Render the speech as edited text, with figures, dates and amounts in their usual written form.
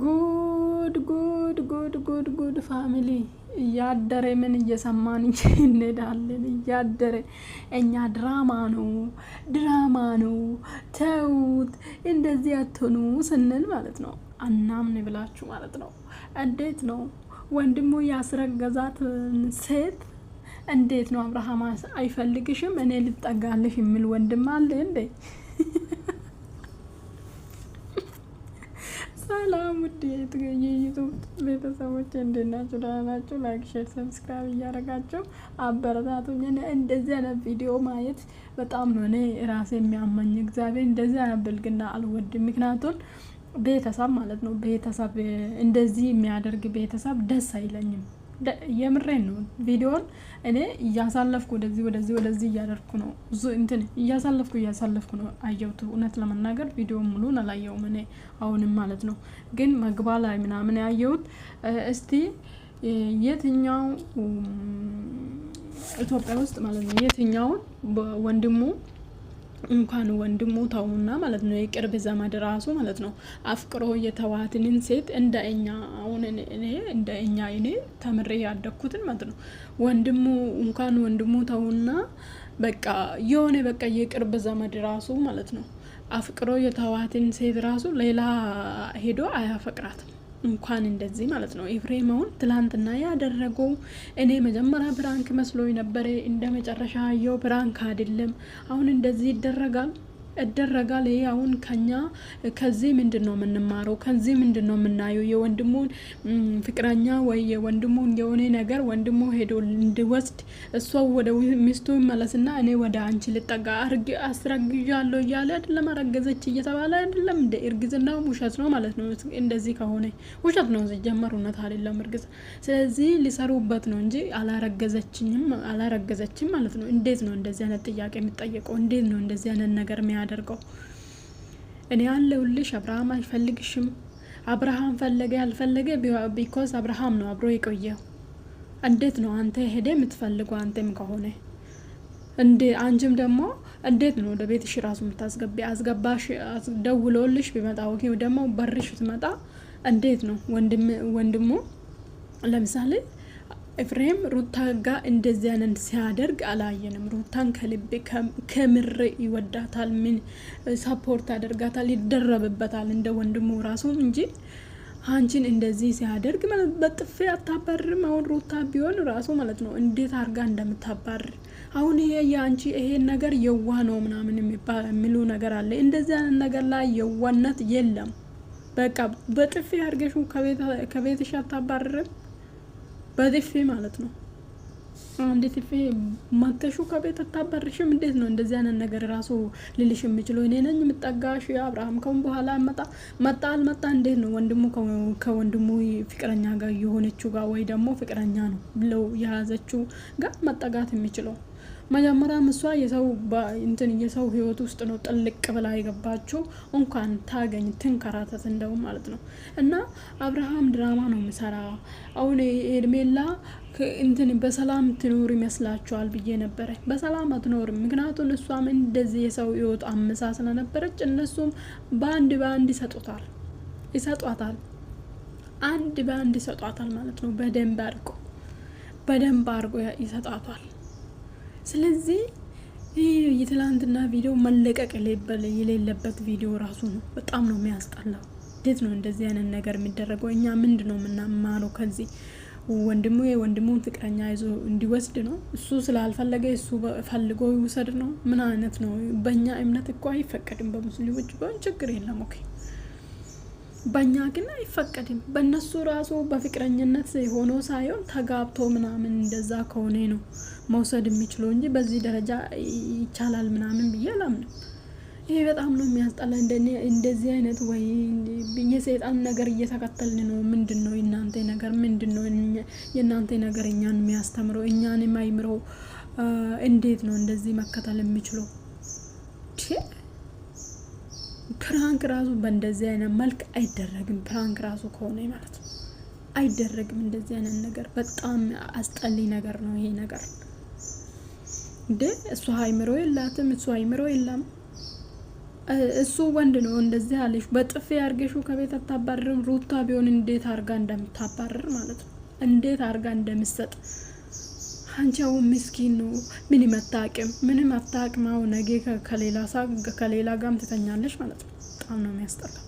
ጉድ ጉድ ጉድ ጉድ ጉድ ፋሚሊ እያደረ ምን እየሰማን እንሄዳለን። እያደረ እኛ ድራማ ነው ተውት፣ እንደዚህ አትሆኑ ስንል ማለት ነው አናምን ብላችሁ ማለት ነው። እንዴት ነው ወንድሙ ያስረገዛት ሴት እንዴት ነው አብርሃም አይፈልግሽም እኔ ልጠጋልሽ የሚል ወንድም አለ እንዴ? ሰላም ውድ የዩቱብ ቤተሰቦች እንዴት ናችሁ? ደህና ናችሁ? ላይክ፣ ሼር፣ ሰብስክራይብ እያደረጋችሁ አበረታቱኝ። እንደዚህ አይነት ቪዲዮ ማየት በጣም ነው እኔ ራሴ የሚያመኝ። እግዚአብሔር እንደዚህ አይነት ብልግና አልወድም። ምክንያቱም ቤተሰብ ማለት ነው ቤተሰብ እንደዚህ የሚያደርግ ቤተሰብ ደስ አይለኝም። የምሬን ነው። ቪዲዮን እኔ እያሳለፍኩ ወደዚህ እያደረኩ ነው እያሳለፍኩ ነው አየሁት። እውነት ለመናገር ቪዲዮ ሙሉን አላየሁም እኔ አሁንም ማለት ነው። ግን መግባ ላይ ምናምን ያየሁት እስቲ የትኛው ኢትዮጵያ ውስጥ ማለት ነው የትኛውን ወንድሙ እንኳን ወንድሙ ተውና ማለት ነው የቅርብ ዘመድ ራሱ ማለት ነው አፍቅሮ የተዋትንን ሴት እንደኛ አሁን እኔ ተምሬ ያደኩትን ማለት ነው ወንድሙ ተውና በቃ የሆነ በቃ የቅርብ ዘመድ ራሱ ማለት ነው አፍቅሮ የተዋትን ሴት ራሱ ሌላ ሄዶ አያፈቅራትም። እንኳን እንደዚህ ማለት ነው ኤፍሬማውን ትላንትና ያደረገው እኔ መጀመሪያ ብራንክ መስሎኝ ነበር። እንደ መጨረሻ ያየው ብራንክ አይደለም። አሁን እንደዚህ ይደረጋል። ይሄ አሁን ከዚህ ምንድነው የምንማረው? ከዚህ ምንድነው የምናየው? የወንድሙን ፍቅረኛ ወይ የወንድሙን የሆነ ነገር ወንድሙ ሄዶ እንዲወስድ እሷ ወደ ሚስቱ መለስና እኔ ወደ አንቺ ልጠጋ አስረግዣለሁ እያለ አይደለም አረገዘች እየተባለ አይደለም እንደ እርግዝናው ውሸት ነው ማለት ነው። እንደዚህ ከሆነ ውሸት ነው ሲጀመር እውነት አይደለም እርግዝ። ስለዚህ ሊሰሩበት ነው እንጂ አላረገዘችም ማለት ነው። እንዴት ነው እንደዚህ አይነት ጥያቄ የሚጠየቀው? እንዴት ነው እንደዚህ አይነት ነገር ያደርገው? እኔ ያለውልሽ አብርሃም አይፈልግሽም። አብርሃም ፈለገ ያልፈለገ ቢኮዝ አብርሃም ነው አብሮ የቆየው። እንዴት ነው አንተ ሄደ የምትፈልገው? አንተም ከሆነ አንቺም ደግሞ እንዴት ነው ወደ ቤትሽ ራሱ የምታስገቢ? አስገባሽ ደውሎልሽ ቢመጣ ወኪ ደግሞ በርሽ ትመጣ እንዴት ነው ወንድሙ ለምሳሌ ኤፍሬም ሩታ ጋር እንደዚህ አይነት ሲያደርግ አላየንም። ሩታን ከልብ ከምር ይወዳታል፣ ምን ሰፖርት ያደርጋታል፣ ይደረብበታል እንደ ወንድሙ ራሱ እንጂ አንቺን እንደዚህ ሲያደርግ ማለት በጥፌ አታባርም። አሁን ሩታ ቢሆን ራሱ ማለት ነው እንዴት አርጋ እንደምታባር አሁን ይሄ ያንቺ ይሄን ነገር የዋ ነው ምናምን የሚሉ ነገር አለ። እንደዚህ አይነት ነገር ላይ የዋነት የለም። በቃ በጥፌ አርገሹ ከቤትሽ አታባርም በጥፊ ማለት ነው። አንዴ ጥፊ ማተሹ ከቤት አታባርሽም። እንዴት ነው እንደዚህ አይነት ነገር ራሱ ልልሽ የሚችለው? እኔ ነኝ የምጠጋሽ አብርሃም ከውን በኋላ መጣ አልመጣ እንዴት ነው ወንድሙ ከወንድሙ ፍቅረኛ ጋር የሆነችው ጋር ወይ ደግሞ ፍቅረኛ ነው ብለው የያዘችው ጋር መጠጋት የሚችለው? መጀመሪያም እሷ የሰው ህይወት ውስጥ ነው ጥልቅ ብላ የገባችው። እንኳን ታገኝ ትንከራተት እንደው ማለት ነው። እና አብርሃም ድራማ ነው የሚሰራ። አሁን ሄርሜላ በሰላም ትኖር ይመስላችኋል ብዬ ነበረ። በሰላም አትኖርም። ምክንያቱም እሷም እንደዚህ የሰው ህይወት አመሳ ስለነበረች እነሱም በአንድ ይሰጧታል። አንድ በአንድ ይሰጧታል ማለት ነው። በደንብ አድርጎ ይሰጧታል። ስለዚህ ይህ የትላንትና ቪዲዮ መለቀቅ የሌለበት ቪዲዮ ራሱ ነው። በጣም ነው የሚያስጠላው። እንዴት ነው እንደዚህ አይነት ነገር የሚደረገው? እኛ ምንድነው የምናማረው ከዚህ? ወንድሙን ፍቅረኛ ይዞ እንዲወስድ ነው? እሱ ስላልፈለገ እሱ ፈልጎ ይውሰድ ነው? ምን አይነት ነው? በእኛ እምነት እኮ አይፈቀድም። በሙስሊሞች ቢሆን ችግር የለም ኦኬ። በእኛ ግን አይፈቀድም። በእነሱ ራሱ በፍቅረኝነት ሆኖ ሳይሆን ተጋብቶ ምናምን እንደዛ ከሆነ ነው መውሰድ የሚችለው እንጂ በዚህ ደረጃ ይቻላል ምናምን ብዬ አላምንም። ይሄ በጣም ነው የሚያስጠላ። እንደዚህ አይነት ወይ የሰይጣን ነገር እየተከተልን ነው። ምንድነው የእናንተ ነገር? ምንድነው የእናንተ ነገር እኛን የሚያስተምረው እኛን የማይምረው? እንዴት ነው እንደዚህ መከተል የሚችለው? ፕራንክ ራሱ በእንደዚህ አይነት መልክ አይደረግም። ፕራንክ ራሱ ከሆነ ማለት ነው አይደረግም እንደዚህ አይነት ነገር። በጣም አስጠሊ ነገር ነው ይሄ ነገር። እሷ አይምሮ የላትም፣ እሱ አይምሮ የለም። እሱ ወንድ ነው እንደዚህ አለሽ በጥፊ አርገሹ ከቤት አታባርም። ሩታ ቢሆን እንዴት አርጋ እንደምታባርር ማለት ነው፣ እንዴት አርጋ እንደምትሰጥ። አንቺው ምስኪን ነው፣ ምንም አታውቅም፣ ምንም አታውቅም። ነገ ከሌላ ጋርም ትተኛለሽ ማለት ነው። በጣም ነው የሚያስጠላው።